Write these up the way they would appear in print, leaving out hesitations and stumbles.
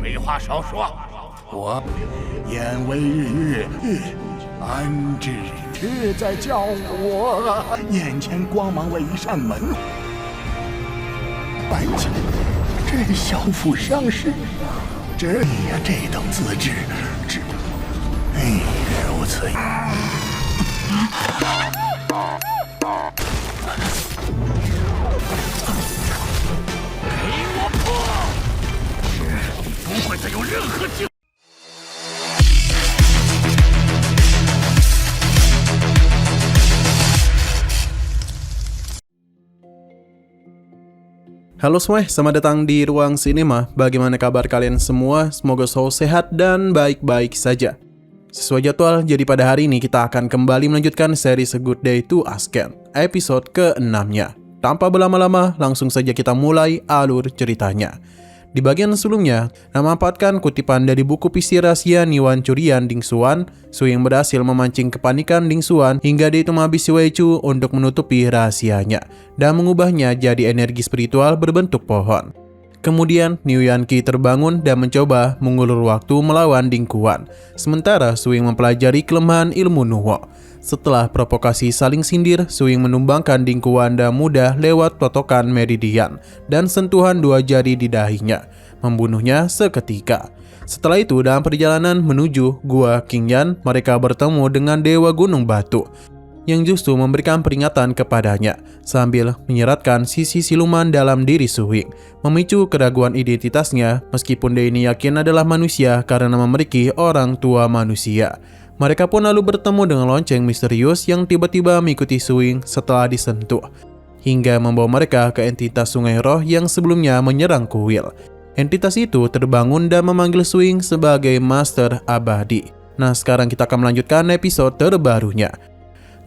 没话少说。我眼为日月，安知却在叫我？眼前光芒为一扇门，半截真相辅相识。这等资质，如此。给我破！不会再有任何机会。Halo semua, selamat datang di Ruang Sinema. Bagaimana kabar kalian semua? Semoga selalu sehat dan baik-baik saja. Sesuai jadwal, jadi pada hari ini kita akan kembali melanjutkan seri A Good Day to Ask-Ken, episode ke-6-nya. Tanpa berlama-lama, langsung saja kita mulai alur ceritanya. Di bagian sebelumnya, memanfaatkan kutipan dari buku PC rahasia Niwan Curian Ding Xuan, Suying berhasil memancing kepanikan Ding Xuan hingga dia itu menghabisi Wei Chu untuk menutupi rahasianya dan mengubahnya jadi energi spiritual berbentuk pohon. Kemudian, Niu Yanqi terbangun dan mencoba mengulur waktu melawan Ding Kuan, sementara Suying mempelajari kelemahan ilmu Nuwo. Setelah provokasi saling sindir, Suying menumbangkan Ding Kuan dan mudah lewat totokan meridian dan sentuhan dua jari di dahinya, membunuhnya seketika. Setelah itu, dalam perjalanan menuju Gua Qingyan, mereka bertemu dengan Dewa Gunung Batu yang justru memberikan peringatan kepadanya sambil menyeratkan sisi siluman dalam diri Suying, memicu keraguan identitasnya meskipun dia ini yakin adalah manusia karena memiliki orang tua manusia. Mereka pun lalu bertemu dengan lonceng misterius yang tiba-tiba mengikuti Suying setelah disentuh, hingga membawa mereka ke entitas sungai roh yang sebelumnya menyerang kuil. Entitas itu terbangun dan memanggil Suying sebagai Master Abadi. Nah, sekarang kita akan melanjutkan episode terbarunya.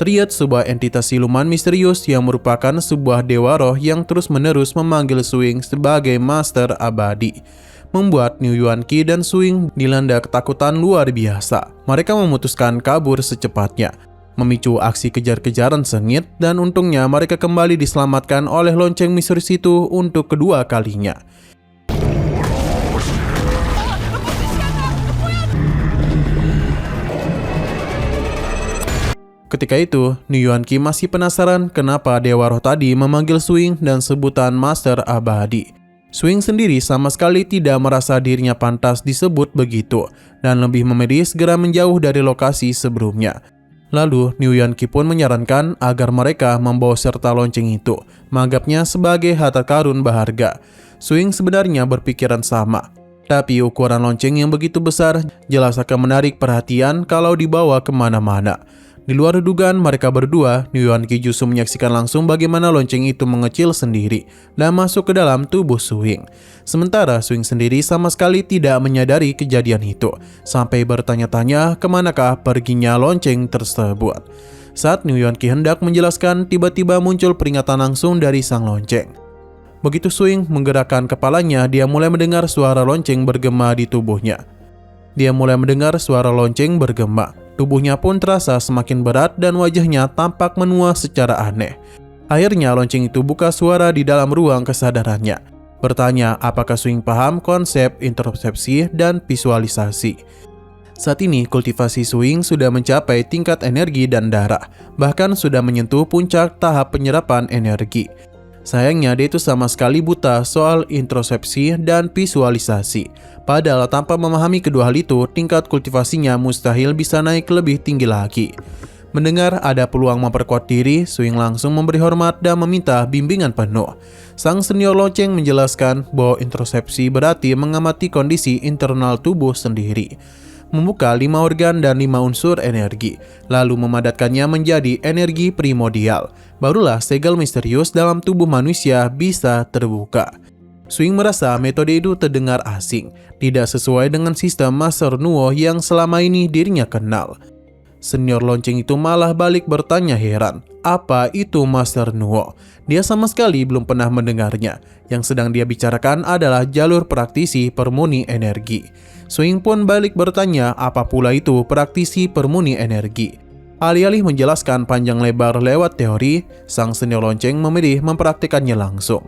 Terlihat sebuah entitas siluman misterius yang merupakan sebuah dewa roh yang terus-menerus memanggil Suying sebagai Master Abadi, membuat Niu Yanqi dan Suying dilanda ketakutan luar biasa. Mereka memutuskan kabur secepatnya, memicu aksi kejar-kejaran sengit, dan untungnya mereka kembali diselamatkan oleh lonceng misterius itu untuk kedua kalinya. Ketika itu, Niu Yanqi masih penasaran kenapa Dewa Roh tadi memanggil Suying dan sebutan Master Abadi. Suying sendiri sama sekali tidak merasa dirinya pantas disebut begitu dan lebih memilih segera menjauh dari lokasi sebelumnya. Lalu, Niu Yanqi pun menyarankan agar mereka membawa serta lonceng itu, menganggapnya sebagai harta karun berharga. Suying sebenarnya berpikiran sama, tapi ukuran lonceng yang begitu besar jelas akan menarik perhatian kalau dibawa kemana-mana. Di luar dugaan mereka berdua, Niu Yanqi justru menyaksikan langsung bagaimana lonceng itu mengecil sendiri dan masuk ke dalam tubuh Suying. Sementara Suying sendiri sama sekali tidak menyadari kejadian itu, sampai bertanya-tanya kemanakah perginya lonceng tersebut. Saat Niu Yanqi hendak menjelaskan, tiba-tiba muncul peringatan langsung dari sang lonceng. Begitu Suying menggerakkan kepalanya, dia mulai mendengar suara lonceng bergema di tubuhnya. Tubuhnya pun terasa semakin berat dan wajahnya tampak menua secara aneh. Akhirnya lonceng itu buka suara di dalam ruang kesadarannya, bertanya apakah Suying paham konsep introspeksi dan visualisasi. Saat ini kultivasi Suying sudah mencapai tingkat energi dan darah, bahkan sudah menyentuh puncak tahap penyerapan energi. Sayangnya dia itu sama sekali buta soal introspeksi dan visualisasi. Padahal tanpa memahami kedua hal itu, tingkat kultivasinya mustahil bisa naik lebih tinggi lagi. Mendengar ada peluang memperkuat diri, Suying langsung memberi hormat dan meminta bimbingan penuh. Sang senior lonceng menjelaskan bahwa introspeksi berarti mengamati kondisi internal tubuh sendiri, membuka 5 organ dan 5 unsur energi, lalu memadatkannya menjadi energi primordial. Barulah segel misterius dalam tubuh manusia bisa terbuka. Suying merasa metode itu terdengar asing, tidak sesuai dengan sistem Master Nuwo yang selama ini dirinya kenal. Senior lonceng itu malah balik bertanya heran, apa itu Master Nuwo? Dia sama sekali belum pernah mendengarnya. Yang sedang dia bicarakan adalah jalur praktisi permuni energi. Suying pun balik bertanya apa pula itu praktisi permuni energi. Alih-alih menjelaskan panjang lebar lewat teori, sang senior lonceng memilih mempraktikannya langsung.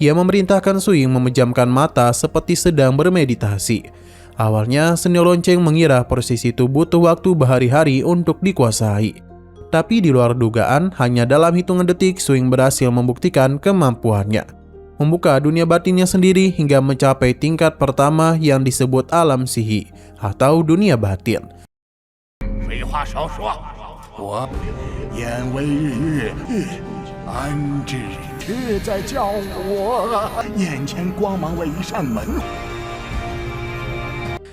Ia memerintahkan Suing memejamkan mata seperti sedang bermeditasi. Awalnya, senior lonceng mengira proses itu butuh waktu berhari-hari untuk dikuasai. Tapi di luar dugaan, hanya dalam hitungan detik Suing berhasil membuktikan kemampuannya. Membuka dunia batinnya sendiri hingga mencapai tingkat pertama yang disebut alam sihi atau dunia batin. 废话少说，我眼为日月，安知却在叫我？眼前光芒为一扇门。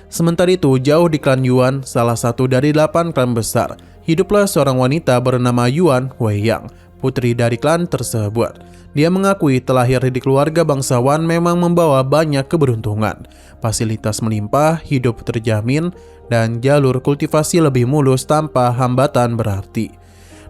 Sementara itu, jauh di klan Yuan, salah satu dari 8 klan besar, hiduplah seorang wanita bernama Yuan Weiyang, putri dari klan tersebut. Dia mengakui terlahir di keluarga bangsawan memang membawa banyak keberuntungan, fasilitas melimpah, hidup terjamin, dan jalur kultivasi lebih mulus tanpa hambatan berarti.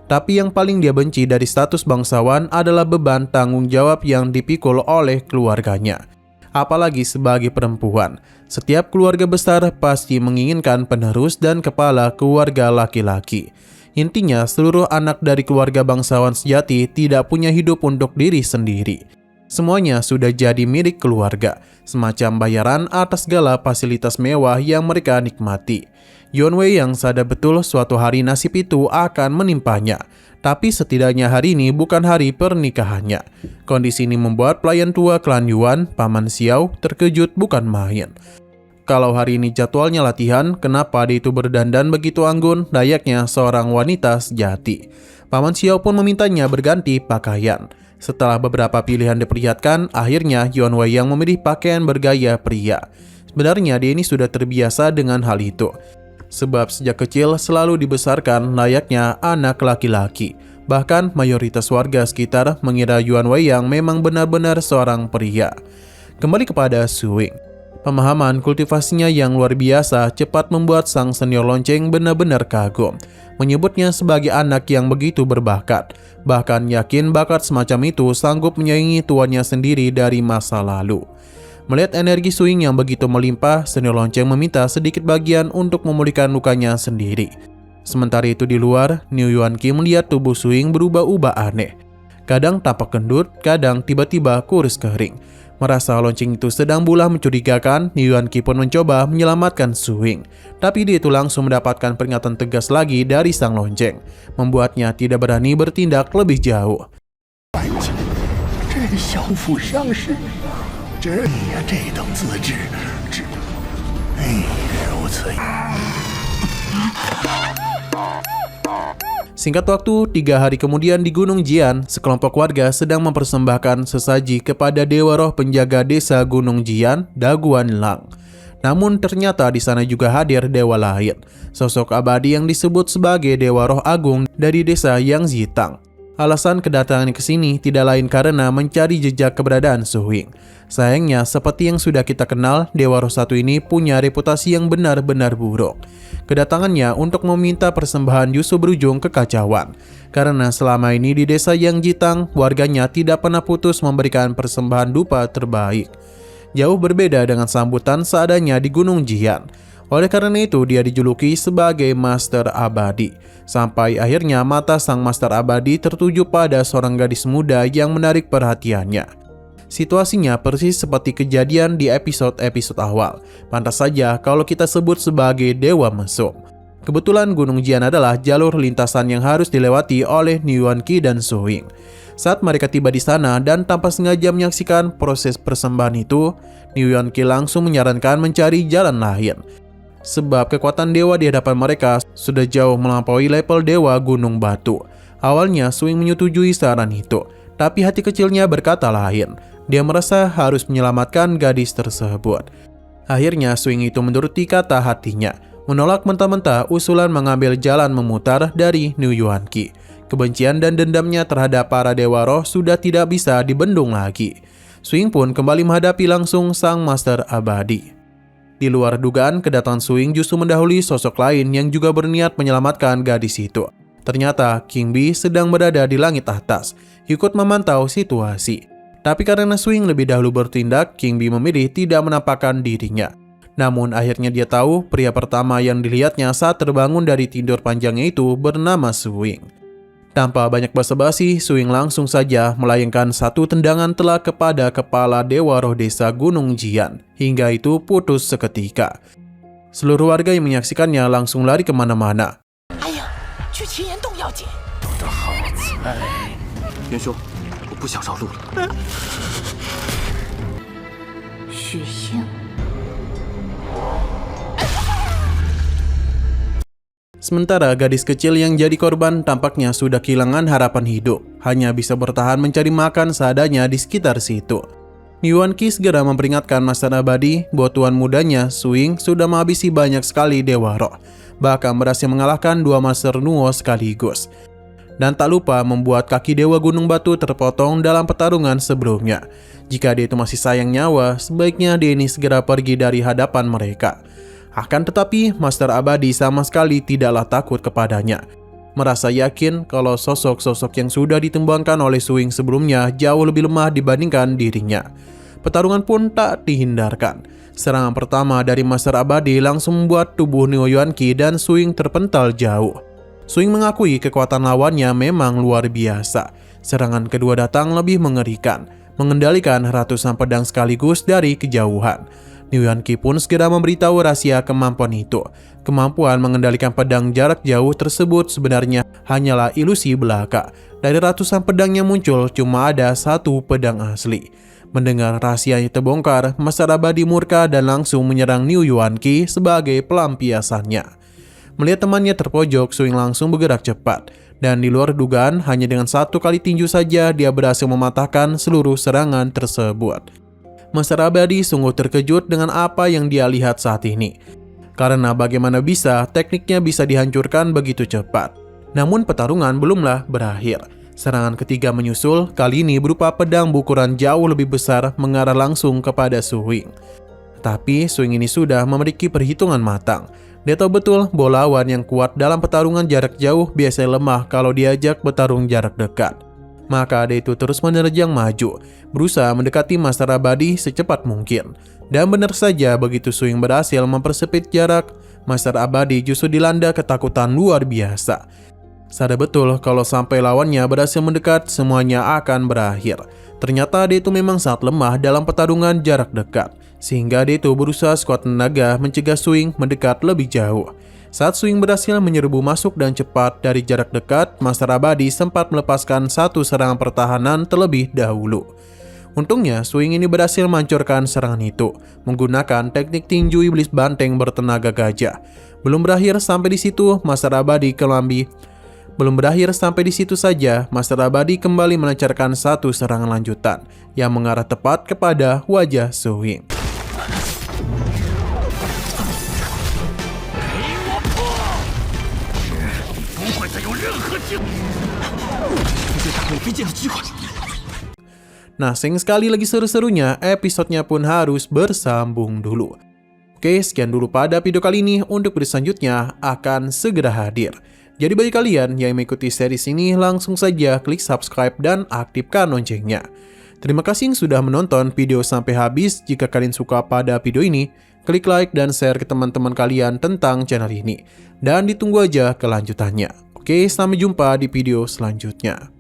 Tapi yang paling dia benci dari status bangsawan adalah beban tanggung jawab yang dipikul oleh keluarganya. Apalagi sebagai perempuan, setiap keluarga besar pasti menginginkan penerus dan kepala keluarga laki-laki. Intinya, seluruh anak dari keluarga bangsawan sejati tidak punya hidup untuk diri sendiri. Semuanya sudah jadi milik keluarga, semacam bayaran atas segala fasilitas mewah yang mereka nikmati. Yuan Weiyang sadar betul suatu hari nasib itu akan menimpanya. Tapi setidaknya hari ini bukan hari pernikahannya. Kondisi ini membuat pelayan tua klan Yuan, Paman Xiao, terkejut bukan main. Kalau hari ini jadwalnya latihan, kenapa dia itu berdandan begitu anggun layaknya seorang wanita sejati? Paman Xiao pun memintanya berganti pakaian. Setelah beberapa pilihan diperlihatkan, akhirnya Yuan Weiyang memilih pakaian bergaya pria. Sebenarnya dia ini sudah terbiasa dengan hal itu. Sebab sejak kecil selalu dibesarkan layaknya anak laki-laki. Bahkan mayoritas warga sekitar mengira Yuan Weiyang memang benar-benar seorang pria. Kembali kepada Suing. Pemahaman kultivasinya yang luar biasa cepat membuat sang senior lonceng benar-benar kagum. Menyebutnya sebagai anak yang begitu berbakat. Bahkan yakin bakat semacam itu sanggup menyaingi tuannya sendiri dari masa lalu. Melihat energi Suing yang begitu melimpah, senior lonceng meminta sedikit bagian untuk memulihkan lukanya sendiri. Sementara itu di luar, Niu Yuanqi melihat tubuh Suing berubah-ubah aneh. Kadang tampak gendut, kadang tiba-tiba kurus kering. Merasa lonceng itu sedang berulah mencurigakan, Niu Yuanqi pun mencoba menyelamatkan Suing. Tapi dia itu langsung mendapatkan peringatan tegas lagi dari sang lonceng, membuatnya tidak berani bertindak lebih jauh. 这小腹伤势，这等资质，如此。 Singkat waktu, 3 hari kemudian di Gunung Jian, sekelompok warga sedang mempersembahkan sesaji kepada dewa roh penjaga desa Gunung Jian, Daguan Lang. Namun ternyata di sana juga hadir dewa lain, sosok abadi yang disebut sebagai dewa roh agung dari desa Yang Zitang. Alasan kedatangan ke sini tidak lain karena mencari jejak keberadaan Suing. Sayangnya, seperti yang sudah kita kenal, dewa roh satu ini punya reputasi yang benar-benar buruk. Kedatangannya untuk meminta persembahan justru berujung kekacauan. Karena selama ini di desa Yang Zitang, warganya tidak pernah putus memberikan persembahan dupa terbaik. Jauh berbeda dengan sambutan seadanya di Gunung Jian. Oleh karena itu, dia dijuluki sebagai Master Abadi. Sampai akhirnya mata sang Master Abadi tertuju pada seorang gadis muda yang menarik perhatiannya. Situasinya persis seperti kejadian di episode-episode awal. Pantas saja kalau kita sebut sebagai Dewa Mesum. Kebetulan Gunung Jian adalah jalur lintasan yang harus dilewati oleh Niu Yuanqi dan Suing. Saat mereka tiba di sana dan tanpa sengaja menyaksikan proses persembahan itu, Niu Yuanqi langsung menyarankan mencari jalan lain. Sebab kekuatan dewa di hadapan mereka sudah jauh melampaui level dewa Gunung Batu. Awalnya Suing menyetujui saran itu, tapi hati kecilnya berkata lain. Dia merasa harus menyelamatkan gadis tersebut. Akhirnya Suing itu menuruti kata hatinya, menolak mentah-mentah usulan mengambil jalan memutar dari Niu Yuanqi. Kebencian dan dendamnya terhadap para dewa roh sudah tidak bisa dibendung lagi. Suing pun kembali menghadapi langsung sang Master Abadi. Di luar dugaan, kedatangan Suing justru mendahului sosok lain yang juga berniat menyelamatkan gadis itu. Ternyata King Bi sedang berada di langit atas, ikut memantau situasi. Tapi karena Suing lebih dahulu bertindak, King Bi memilih tidak menampakkan dirinya. Namun akhirnya dia tahu pria pertama yang dilihatnya saat terbangun dari tidur panjangnya itu bernama Suing. Tanpa banyak basa-basi, Suing langsung saja melayangkan satu tendangan telak kepada kepala Dewa Roh Desa Gunung Jian, hingga itu putus seketika. Seluruh warga yang menyaksikannya langsung lari kemana-mana. 去秦岩洞要紧。斗得好菜，元兄，我不想绕路了。血腥。 Sementara gadis kecil yang jadi korban tampaknya sudah kehilangan harapan hidup, hanya bisa bertahan mencari makan seadanya di sekitar situ. Yuan Qi segera memperingatkan Master Abadi bahwa tuan mudanya Suing sudah menghabisi banyak sekali Dewa Roh, bahkan berhasil mengalahkan 2 Master Nuo sekaligus. Dan tak lupa membuat kaki Dewa Gunung Batu terpotong dalam pertarungan sebelumnya. Jika dia itu masih sayang nyawa, sebaiknya dia ini segera pergi dari hadapan mereka. Akan tetapi, Master Abadi sama sekali tidaklah takut kepadanya. Merasa yakin kalau sosok-sosok yang sudah ditembangkan oleh Suing sebelumnya jauh lebih lemah dibandingkan dirinya. Pertarungan pun tak dihindarkan. Serangan pertama dari Master Abadi langsung membuat tubuh Neo Yuan Qi dan Suing terpental jauh. Suing mengakui kekuatan lawannya memang luar biasa. Serangan kedua datang lebih mengerikan, mengendalikan ratusan pedang sekaligus dari kejauhan. Neo Yuan Qi pun segera memberitahu rahasia kemampuan itu. Kemampuan mengendalikan pedang jarak jauh tersebut sebenarnya hanyalah ilusi belaka. Dari ratusan pedang yang muncul, cuma ada satu pedang asli. Mendengar rahasianya terbongkar, Master Abadi murka dan langsung menyerang Neo Yuan Qi sebagai pelampiasannya. Melihat temannya terpojok, Suing langsung bergerak cepat. Dan di luar dugaan, hanya dengan 1 kali tinju saja dia berhasil mematahkan seluruh serangan tersebut. Master Abadi sungguh terkejut dengan apa yang dia lihat saat ini. Karena bagaimana bisa tekniknya bisa dihancurkan begitu cepat. Namun pertarungan belumlah berakhir. Serangan ketiga menyusul, kali ini berupa pedang berukuran jauh lebih besar mengarah langsung kepada Suing. Tapi Suing ini sudah memiliki perhitungan matang. Dia tahu betul bahwa lawan yang kuat dalam pertarungan jarak jauh biasanya lemah kalau diajak bertarung jarak dekat. Maka dia itu terus menerjang maju, berusaha mendekati Master Abadi secepat mungkin. Dan benar saja begitu Suing berhasil mempersempit jarak, Master Abadi justru dilanda ketakutan luar biasa. Sadar betul kalau sampai lawannya berhasil mendekat, semuanya akan berakhir. Ternyata dia itu memang sangat lemah dalam pertarungan jarak dekat, sehingga dia itu berusaha sekuat tenaga mencegah Suing mendekat lebih jauh. Saat Suing berhasil menyerbu masuk dan cepat dari jarak dekat, Master Abadi sempat melepaskan satu serangan pertahanan terlebih dahulu. Untungnya, Suing ini berhasil menghancurkan serangan itu, menggunakan teknik tinju iblis banteng bertenaga gajah. Belum berakhir sampai di situ, Master Abadi saja, Master Abadi kembali melancarkan satu serangan lanjutan yang mengarah tepat kepada wajah Suing. Nah, sayang sekali lagi seru-serunya, episodenya pun harus bersambung dulu. Oke, sekian dulu pada video kali ini. Untuk video selanjutnya akan segera hadir. Jadi bagi kalian yang mengikuti series ini, langsung saja klik subscribe dan aktifkan loncengnya. Terima kasih yang sudah menonton video sampai habis. Jika kalian suka pada video ini, klik like dan share ke teman-teman kalian tentang channel ini. Dan ditunggu aja kelanjutannya. Oke, sampai jumpa di video selanjutnya.